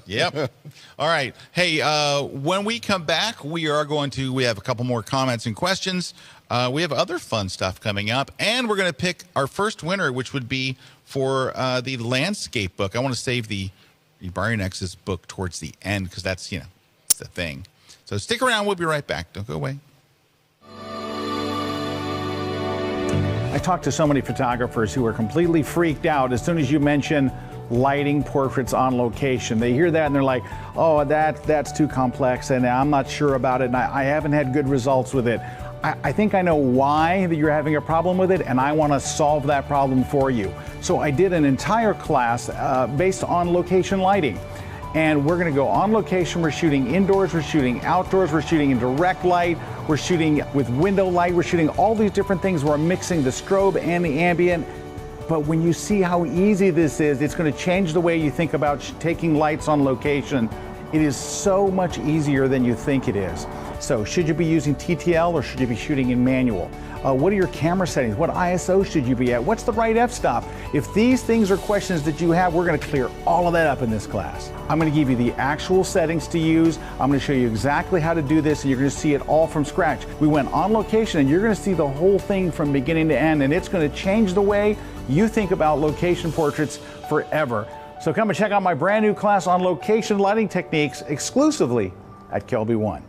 Yep. All right. Hey, when we come back, we have a couple more comments and questions. We have other fun stuff coming up, and we're going to pick our first winner, which would be for the landscape book. I want to save the Baryonex's book towards the end, because that's, it's the thing. So stick around. We'll be right back. Don't go away. I talked to so many photographers who are completely freaked out as soon as you mention lighting portraits on location. They hear that and they're like, oh, that's too complex and I'm not sure about it and I haven't had good results with it. I think I know why that you're having a problem with it, and I want to solve that problem for you. So I did an entire class based on location lighting. And we're going to go on location. We're shooting indoors, we're shooting outdoors, we're shooting in direct light, we're shooting with window light, we're shooting all these different things. We're mixing the strobe and the ambient. But when you see how easy this is, it's going to change the way you think about taking lights on location. It is so much easier than you think it is. So should you be using TTL or should you be shooting in manual? What are your camera settings? What ISO should you be at? What's the right f-stop? If these things are questions that you have, we're going to clear all of that up in this class. I'm going to give you the actual settings to use. I'm going to show you exactly how to do this, and you're going to see it all from scratch. We went on location, and you're going to see the whole thing from beginning to end, and it's going to change the way you think about location portraits forever. So come and check out my brand new class on location lighting techniques exclusively at Kelby One.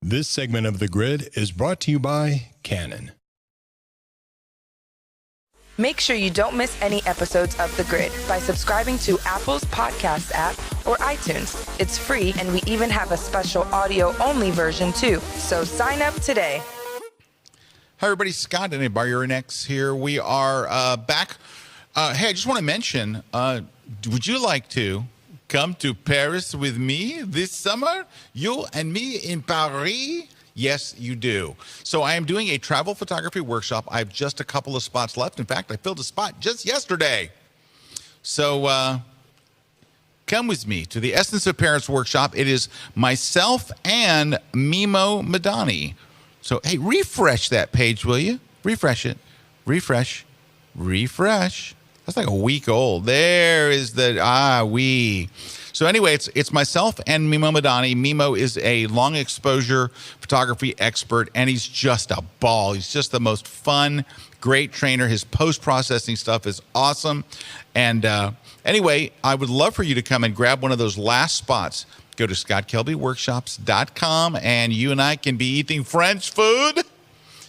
This segment of The Grid is brought to you by Canon. Make sure you don't miss any episodes of The Grid by subscribing to Apple's podcast app or iTunes. It's free, and we even have a special audio-only version, too. So sign up today. Hi, everybody. Scott and Barurinex here. We are back. Hey, I just want to mention, would you like to come to Paris with me this summer? You and me in Paris? Yes, you do. So I am doing a travel photography workshop. I have just a couple of spots left. In fact, I filled a spot just yesterday. So come with me to the Essence of Paris workshop. It is myself and Mimo Madani. So, hey, refresh that page, will you? Refresh it. Refresh. That's like a week old. There is the, we. So anyway, it's myself and Mimo Madani. Mimo is a long exposure photography expert, and he's just a ball. He's just the most fun, great trainer. His post-processing stuff is awesome. And anyway, I would love for you to come and grab one of those last spots. Go to scottkelbyworkshops.com, and you and I can be eating French food,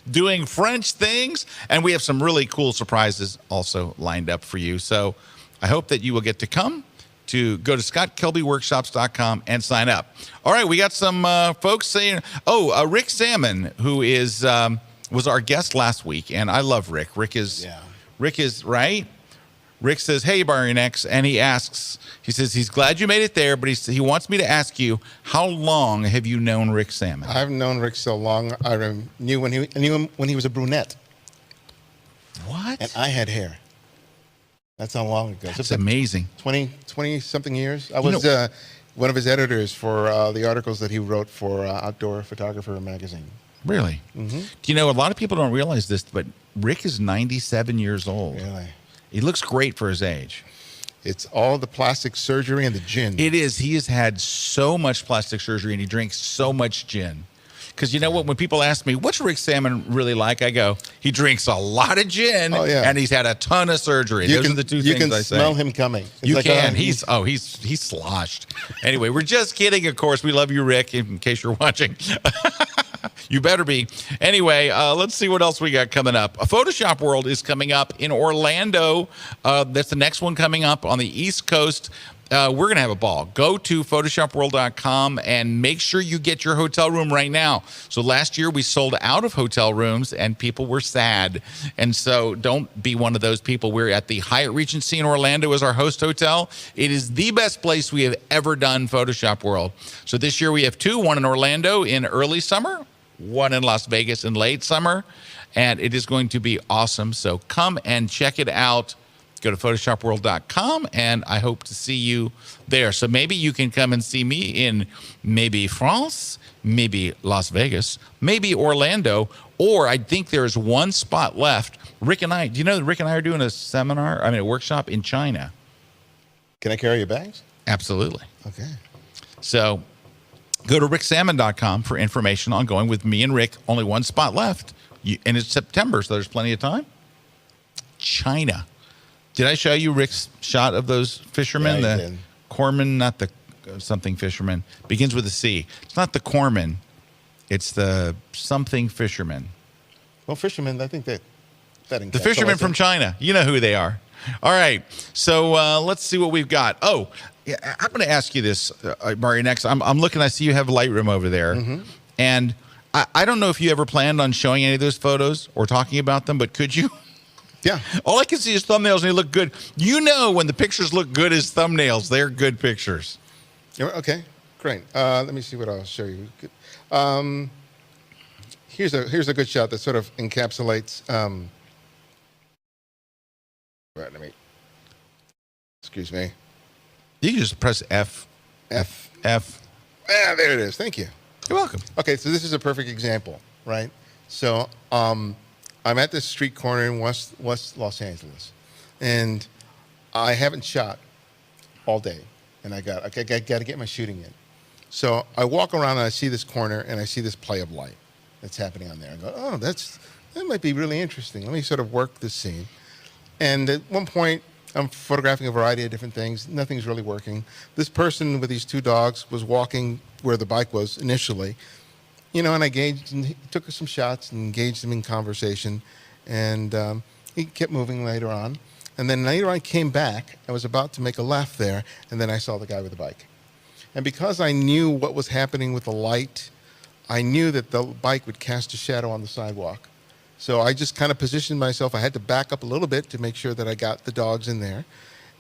doing French things, and we have some really cool surprises also lined up for you. So I hope that you will get to come to go to scottkelbyworkshops.com and sign up. All right, we got some folks saying, Rick Salmon, who is was our guest last week, and I love Rick. Rick is Rick is right. Rick says, "Hey, Barry X," and he says he's glad you made it there, but he wants me to ask you, how long have you known Rick Salmon? I've known Rick so long. I knew him when he was a brunette, What? and I had hair. That's how long ago. That's amazing. 20 something years. I was one of his editors for the articles that he wrote for Outdoor Photographer magazine. Really? Mm-hmm. Do you know, a lot of people don't realize this, but Rick is 97 years old. Really? He looks great for his age. It's all the plastic surgery and the gin. It is. He has had so much plastic surgery and he drinks so much gin. Because you know what? When people ask me, what's Rick Salmon really like? I go, he drinks a lot of gin and he's had a ton of surgery. Those are the two things I say. You can smell him coming. It's You like, can. He's sloshed. Anyway, we're just kidding, of course. We love you, Rick, in case you're watching. You better be. Anyway, let's see what else we got coming up. A Photoshop World is coming up in Orlando. That's the next one coming up on the East Coast. We're going to have a ball. Go to photoshopworld.com and make sure you get your hotel room right now. So last year we sold out of hotel rooms and people were sad. And so don't be one of those people. We're at the Hyatt Regency in Orlando as our host hotel. It is the best place we have ever done Photoshop World. So this year we have two, one in Orlando in early summer, one in Las Vegas in late summer. And it is going to be awesome. So come and check it out. Go to photoshopworld.com, and I hope to see you there. So maybe you can come and see me in maybe France, maybe Las Vegas, maybe Orlando, or I think there's one spot left. Rick and I, do you know that Rick and I are doing a workshop in China? Can I carry your bags? Absolutely. Okay. So go to ricksalmon.com for information on going with me and Rick. Only one spot left, and it's September, so there's plenty of time. China. Did I show you Rick's shot of those fishermen? Yeah, you the did. cormorant, not the something fisherman. Begins with a C. It's not the cormorant. It's the something fisherman. Well, fishermen, I think that The fishermen from China. You know who they are. All right. So let's see what we've got. Oh, yeah, I'm going to ask you this, Mari, next. I'm looking. I see you have Lightroom over there. Mm-hmm. And I don't know if you ever planned on showing any of those photos or talking about them, but could you? Yeah. All I can see is thumbnails, and they look good. You know when the pictures look good as thumbnails, they're good pictures. Okay, great. Let me see what I'll show you. Here's a good shot that sort of encapsulates. Right, excuse me. You can just press F. F. Ah, there it is. Thank you. You're welcome. Okay, so this is a perfect example, right? So I'm at this street corner in West Los Angeles, and I haven't shot all day, and I got to get my shooting in. So I walk around and I see this corner and I see this play of light that's happening on there. I go, oh, that might be really interesting. Let me sort of work this scene. And at one point, I'm photographing a variety of different things. Nothing's really working. This person with these two dogs was walking where the bike was initially. And I engaged and took some shots and engaged him in conversation. And he kept moving later on. And then later I came back. I was about to make a left there, and then I saw the guy with the bike. And because I knew what was happening with the light, I knew that the bike would cast a shadow on the sidewalk. So I just kind of positioned myself. I had to back up a little bit to make sure that I got the dogs in there.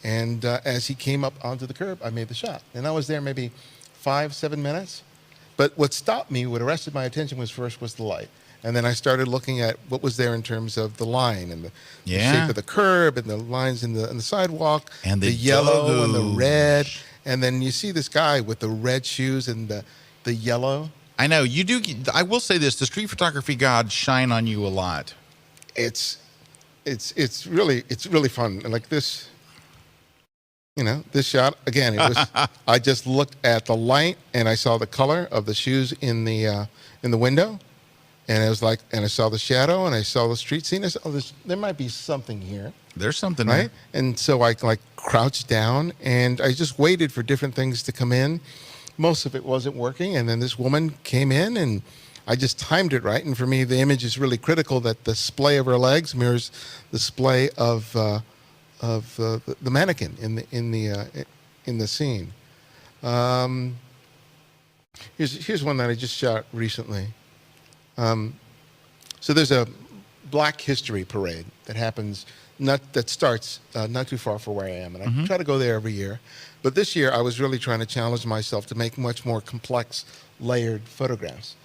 And as he came up onto the curb, I made the shot. And I was there maybe 5-7 minutes. But what stopped me, what arrested my attention was the light. And then I started looking at what was there in terms of the line and the shape of the curb and the lines in the sidewalk and the yellow and the red. And then you see this guy with the red shoes and the yellow. I know you do. I will say this: the street photography gods shine on you a lot. It's really fun. And like this, this shot again. It was. I just looked at the light and I saw the color of the shoes in the window, and it was like, and I saw the shadow and I saw the street scene. I said, oh, there might be something here. There's something, right? there. And so I crouched down and I just waited for different things to come in. Most of it wasn't working, and then this woman came in, and I just timed it right. And for me, the image is really critical that the splay of her legs mirrors the splay of the mannequin in the scene. Here's one that I just shot recently. So there's a Black History parade that happens that starts not too far from where I am, and I try to go there every year. But this year, I was really trying to challenge myself to make much more complex, layered photographs.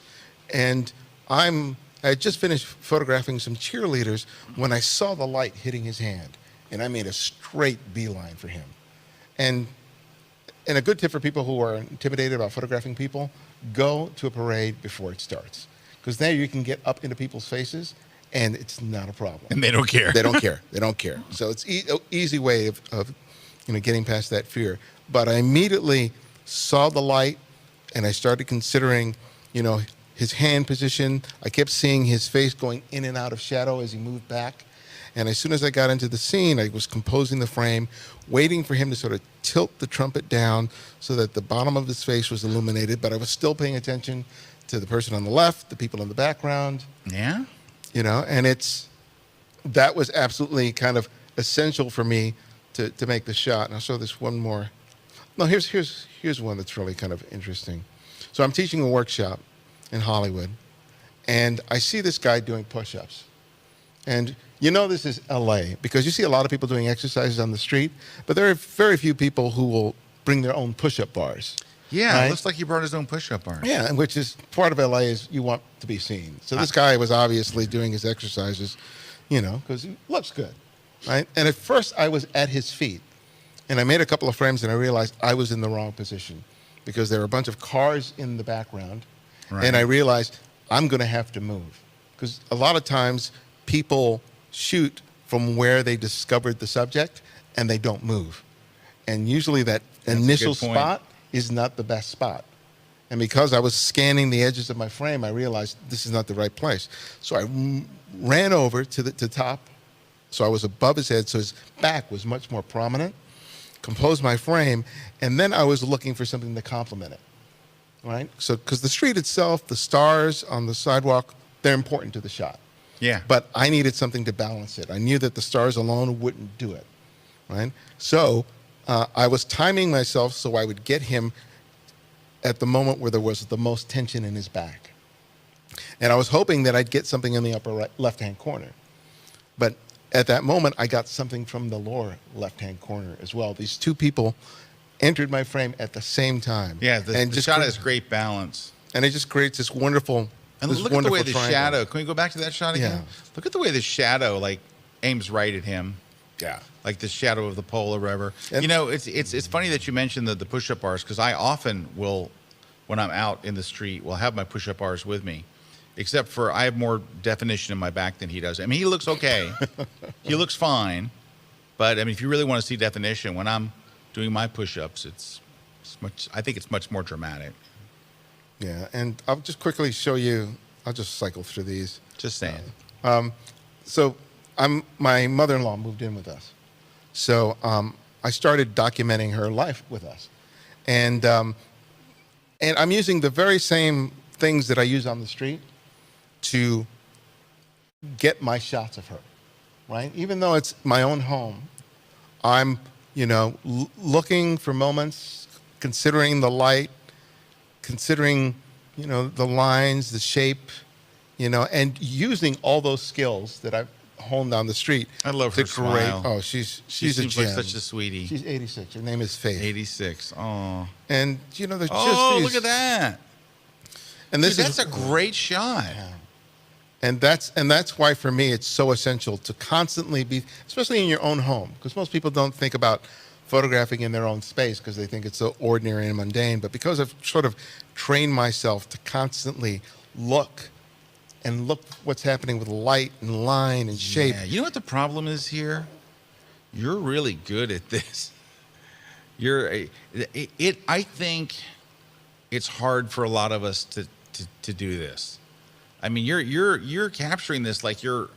And I had just finished photographing some cheerleaders when I saw the light hitting his hand, and I made a straight beeline for him. And a good tip for people who are intimidated about photographing people: go to a parade before it starts, because there you can get up into people's faces, and it's not a problem. And they don't care. They don't care. They don't care. So it's an easy way of getting past that fear. But I immediately saw the light, and I started considering, his hand position. I kept seeing his face going in and out of shadow as he moved back. And as soon as I got into the scene, I was composing the frame, waiting for him to sort of tilt the trumpet down so that the bottom of his face was illuminated, but I was still paying attention to the person on the left, the people in the background. Yeah. And that was absolutely kind of essential for me to make the shot. And I'll show this one more. No, here's one that's really kind of interesting. So I'm teaching a workshop in Hollywood, and I see this guy doing push-ups. And this is LA, because you see a lot of people doing exercises on the street, but there are very few people who will bring their own push-up bars. Yeah, right? it looks like he brought his own push-up bar. Yeah, and which is part of LA is you want to be seen. So this guy was obviously doing his exercises, because he looks good, right? And at first I was at his feet, and I made a couple of frames, and I realized I was in the wrong position because there were a bunch of cars in the background, and I realized I'm going to have to move, because a lot of times people shoot from where they discovered the subject and they don't move, and usually that initial spot is not the best spot. And because I was scanning the edges of my frame, I realized this is not the right place. So I ran over to the top, so I was above his head, so his back was much more prominent, composed my frame, and then I was looking for something to complement it, right? So, because the street itself, the stars on the sidewalk, they're important to the shot. Yeah. But I needed something to balance it. I knew that the stars alone wouldn't do it, right? So I was timing myself so I would get him at the moment where there was the most tension in his back. And I was hoping that I'd get something in the upper left-hand corner. But at that moment, I got something from the lower left-hand corner as well. These two people entered my frame at the same time. Yeah, the shot has great balance. And it just creates this wonderful And this look at the way wonderful the triangle. shadow. Can we go back to that shot again? Yeah. Look at the way the shadow aims right at him. Yeah. Like the shadow of the pole or whatever. And- It's funny that you mentioned the push-up bars, because I often will, when I'm out in the street, will have my push-up bars with me. Except for I have more definition in my back than he does. I mean, he looks okay. He looks fine. But I mean, if you really want to see definition, when I'm doing my push-ups, I think it's much more dramatic. Yeah, and I'll just quickly show you. I'll just cycle through these. Just saying. So my mother-in-law moved in with us. So I started documenting her life with us. And I'm using the very same things that I use on the street to get my shots of her, right? Even though it's my own home, I'm, looking for moments, considering the light, considering, the lines, the shape, and using all those skills that I've honed on the street. I love to her smile. Oh, she's She a seems gem. like such a sweetie. She's 86. Her name is Faith. 86. Oh. And there's Oh, just look at that. And this Dude, is that's a great shot. And that's why for me it's so essential to constantly be, especially in your own home, because most people don't think about photographing in their own space because they think it's so ordinary and mundane. But because I've sort of trained myself to constantly look what's happening with light and line and shape. Yeah. You know what the problem is here? You're really good at this. I think it's hard for a lot of us to do this. I mean, you're capturing this like you're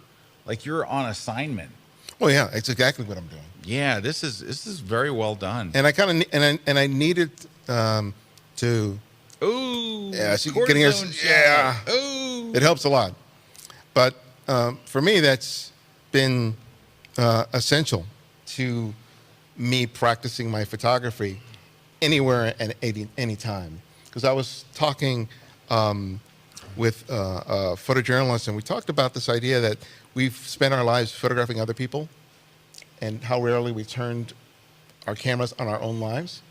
on assignment. Well, yeah, it's exactly what I'm doing. Yeah, this is very well done. And I kind of I needed to. Ooh, Yeah, so you're getting her. cortisone shot. Yeah, Ooh. it helps a lot. But for me, that's been essential to me practicing my photography anywhere and any time. Because I was talking with a photojournalist, and we talked about this idea that we've spent our lives photographing other people, and how rarely we turned our cameras on our own lives.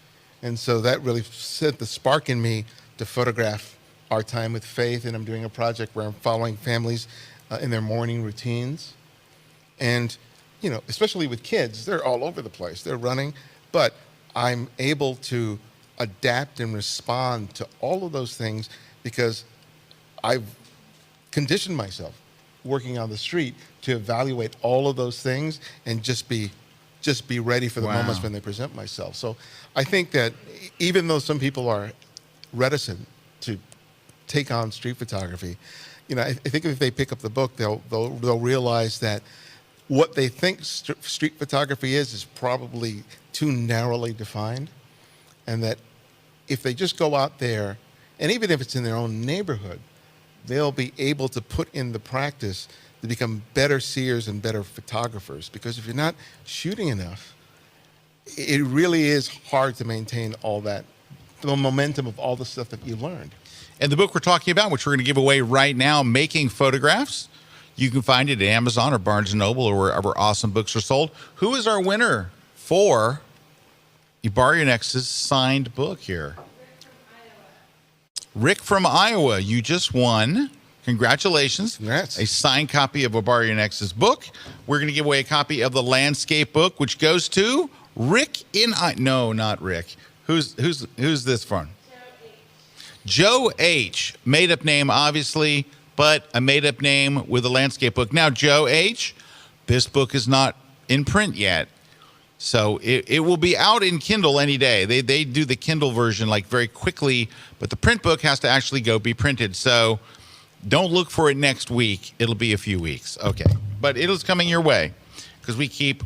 And so that really set the spark in me to photograph our time with Faith. And I'm doing a project where I'm following families in their morning routines. And, you know, especially with kids, they're all over the place. They're running, but I'm able to adapt and respond to all of those things because I've conditioned myself working on the street to evaluate all of those things and just be ready for the moments when they present myself. So I think that even though some people are reticent to take on street photography, you know, I think if they pick up the book, they'll realize that what they think street photography is probably too narrowly defined, and that if they just go out there, and even if it's in their own neighborhood, they'll be able to put in the practice to become better seers and better photographers. Because if you're not shooting enough, it really is hard to maintain all that, the momentum of all the stuff that you learned. And the book we're talking about, which we're going to give away right now, Making Photographs, you can find it at Amazon or Barnes & Noble or wherever awesome books are sold. Who is our winner for Ibarionex's signed book here? Rick from Iowa. You just won. Congratulations. Congrats. A signed copy of Ibarionex's book. We're going to give away a copy of the landscape book, which goes to Rick in No, not Rick. Who's this from? Joe H. Made up name, obviously, but a made up name with a landscape book. Now, Joe H., this book is not in print yet. So it will be out in Kindle any day. They do the Kindle version like very quickly, but the print book has to actually go be printed. So don't look for it next week. It'll be a few weeks. Okay. But it is coming your way because we keep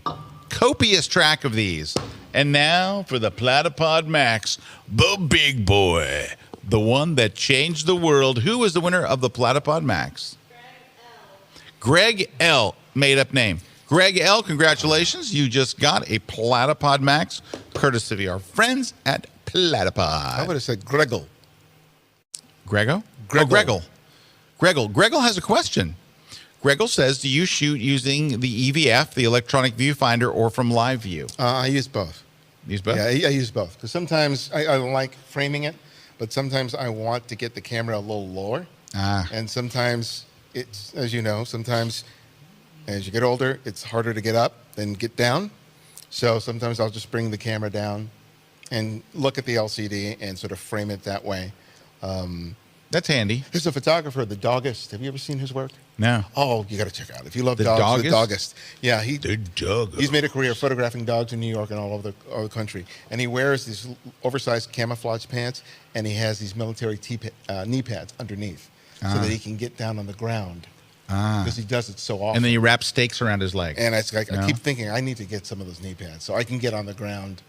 copious track of these. And now for the Platypod Max, the big boy, the one that changed the world. Who is the winner of the Platypod Max? Greg L. Made up name. Greg L., congratulations. You just got a Platypod Max, courtesy of our friends at Platypod. I would have said Gregel. Grego? Gregel. Oh, Gregel. Gregel. Gregel has a question. Gregel says, do you shoot using the EVF, the electronic viewfinder, or from live view? I use both. Use both? Yeah, I use both. Because sometimes I like framing it, but sometimes I want to get the camera a little lower. And sometimes it's, as you know, sometimes as you get older, it's harder to get up than get down. So sometimes I'll just bring the camera down and look at the LCD and sort of frame it that way. That's handy. There's a photographer, The Doggist. Have you ever seen his work? No. Oh, you got to check it out. If you love The dogs, Doggist? The Doggist. Yeah, The Doggist. he's made a career photographing dogs in New York and all over the country. And he wears these oversized camouflage pants, and he has these military knee pads underneath so that he can get down on the ground. Because he does it so often. And then you wrap stakes around his legs. And it's like, No? I keep thinking, I need to get some of those knee pads so I can get on the ground.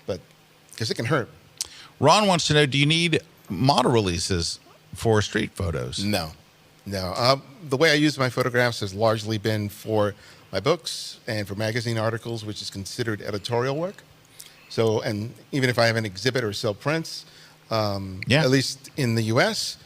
But, because it can hurt. Ron wants to know, do you need model releases for street photos? No. The way I use my photographs has largely been for my books and for magazine articles, which is considered editorial work. So, and even if I have an exhibit or sell prints, at least in the U.S.,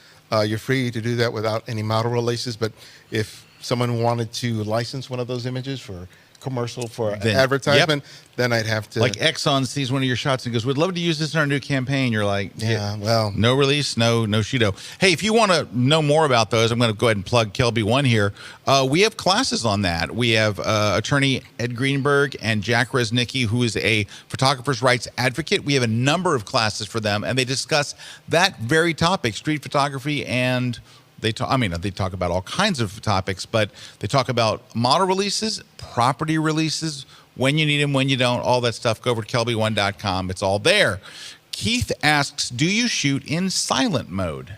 you're free to do that without any model releases. But if someone wanted to license one of those images for commercial, for advertisement, then I'd have to. Like Exxon sees one of your shots and goes, we'd love to use this in our new campaign. You're like, yeah, well. No release, no Shido. Hey, if you want to know more about those, I'm going to go ahead and plug Kelby One here. We have classes on that. We have attorney Ed Greenberg and Jack Resnicki, who is a photographer's rights advocate. We have a number of classes for them, and they discuss that very topic, street photography, and they talk about all kinds of topics, but they talk about model releases, property releases, when you need them, when you don't, all that stuff. Go over to kelby1.com. It's all there. Keith asks, do you shoot in silent mode?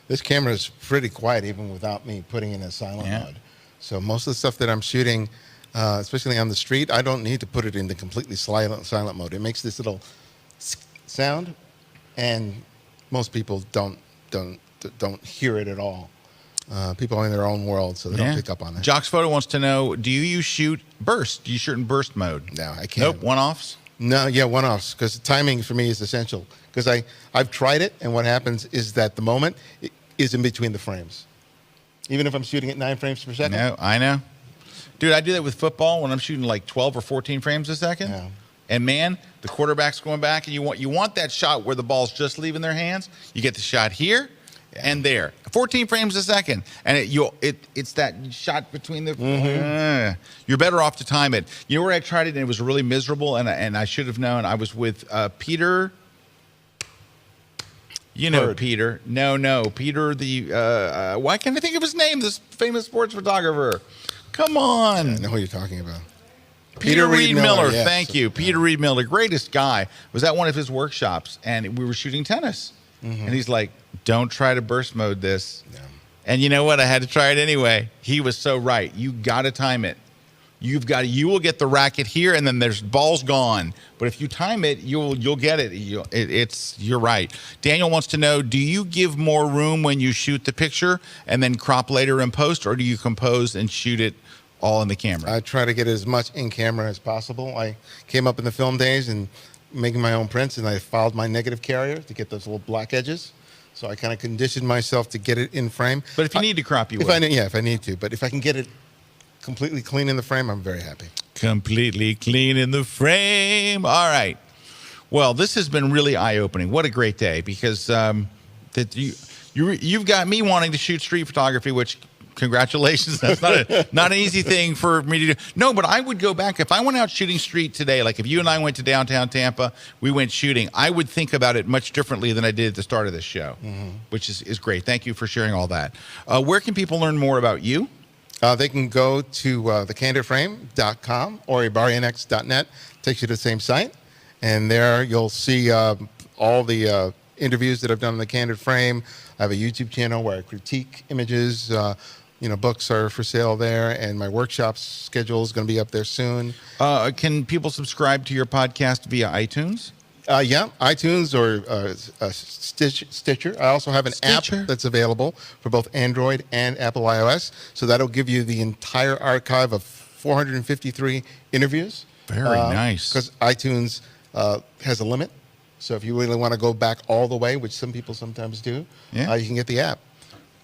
This camera is pretty quiet even without me putting it in silent mode. So most of the stuff that I'm shooting, especially on the street, I don't need to put it into completely silent mode. It makes this little sound, and most people don't hear it at all. People are in their own world, so they don't pick up on it. Jock's Photo wants to know, do you shoot burst? Do you shoot in burst mode? No, I can't. Nope, one-offs? No, yeah, one-offs, because timing for me is essential. Because I've tried it, and what happens is that the moment is in between the frames. Even if I'm shooting at 9 frames per second. No, I know. Dude, I do that with football when I'm shooting like 12 or 14 frames a second. Yeah. And man, the quarterback's going back, and you want that shot where the ball's just leaving their hands. You get the shot here and there, 14 frames a second, and it's that shot between the. You're better off to time it. You know where I tried it and it was really miserable, and I should have known. I was with Peter. You know Bird. Peter. No, Peter. Why can't I think of his name? This famous sports photographer. Come on. I know who you're talking about. Peter Reed Miller. yes. Thank you. Peter Reed Miller, greatest guy, was at one of his workshops, and we were shooting tennis. And he's like, don't try to burst mode this. Yeah. And you know what? I had to try it anyway. He was so right. You got to time it. You will get the racket here, and then there's ball's gone. But if you time it, you'll get it. You're right. Daniel wants to know: do you give more room when you shoot the picture and then crop later in post, or do you compose and shoot it all in the camera? I try to get as much in camera as possible. I came up in the film days and making my own prints, and I filed my negative carrier to get those little black edges. So I kind of conditioned myself to get it in frame. But if you need to crop, you if will. if I need to. But if I can get it completely clean in the frame, I'm very happy. Completely clean in the frame. All right. Well, this has been really eye-opening. What a great day, because you've got me wanting to shoot street photography, which congratulations. That's not an easy thing for me to do. No, but I would go back. If I went out shooting street today, like if you and I went to downtown Tampa, we went shooting, I would think about it much differently than I did at the start of this show, which is great. Thank you for sharing all that. Where can people learn more about you? They can go to thecandidframe.com or ibarionx.net. Takes you to the same site. And there you'll see all the interviews that I've done on the Candid Frame. I have a YouTube channel where I critique images. Books are for sale there, and my workshop schedule is going to be up there soon. Can people subscribe to your podcast via iTunes? Yeah, iTunes or Stitcher. I also have an Stitcher? app that's available for both Android and Apple iOS. So that'll give you the entire archive of 453 interviews. Very nice. Because iTunes has a limit. So if you really want to go back all the way, which some people sometimes do, you can get the app.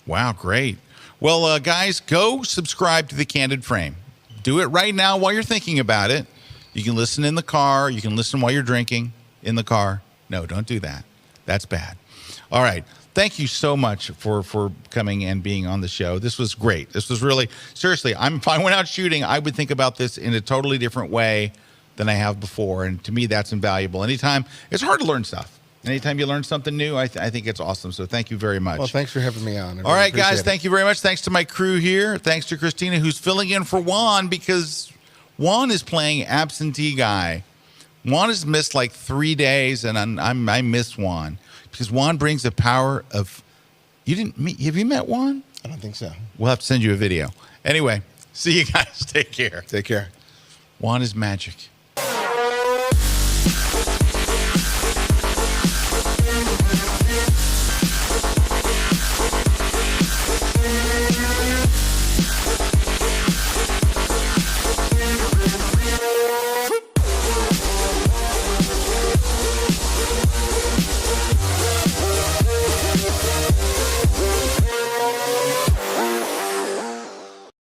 Wow, great. Well, guys, go subscribe to The Candid Frame. Do it right now while you're thinking about it. You can listen in the car. You can listen while you're drinking in the car. No, don't do that. That's bad. All right. Thank you so much for coming and being on the show. This was great. This was really, seriously, if I went out shooting, I would think about this in a totally different way than I have before. And to me, that's invaluable. Anytime, it's hard to learn stuff. Anytime you learn something new, I think it's awesome. So thank you very much. Well, thanks for having me on. All right, guys, thank you very much. Thanks to my crew here. Thanks to Christina, who's filling in for Juan, because Juan is playing absentee guy. Juan has missed like 3 days, and I miss Juan because Juan brings the power of. You didn't meet? Have you met Juan? I don't think so. We'll have to send you a video. Anyway, see you guys. Take care. Take care. Juan is magic.